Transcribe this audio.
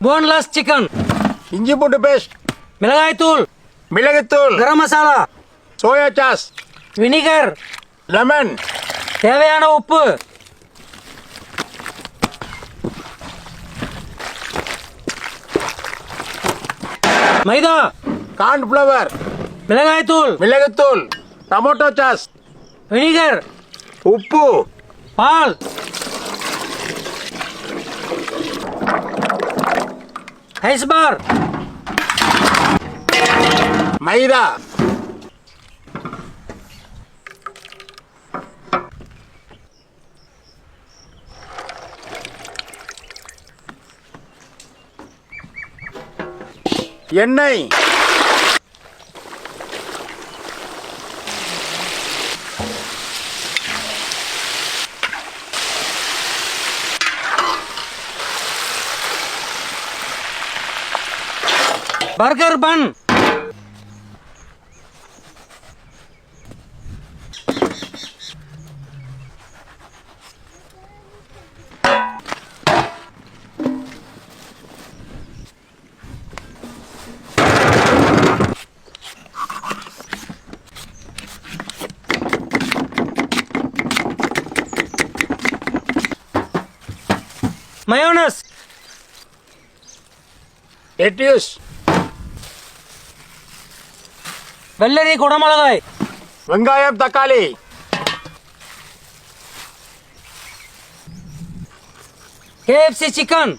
boneless chicken, இஞ்சி பூண்டு paste, மிளகாய்த்தூள், மிளகுத்தூள், garam masala, soya sauce, vinegar, lemon, தேவையான உப்பு, மைதா, கார்ன்ஃப்ளவர், மிளகாய்த்தூள், மிளகுத்தூள், டொமேட்டோ சாஸ், வினிகர், உப்பு, பால், ஐஸ் பார், மைதா, எண்ணெய், பர்கர் பன், மயோனஸ், லெட்யூஸ், வெள்ளரி குடமிளகாய், வெங்காயம், தக்காளி, KFC சிக்கன்,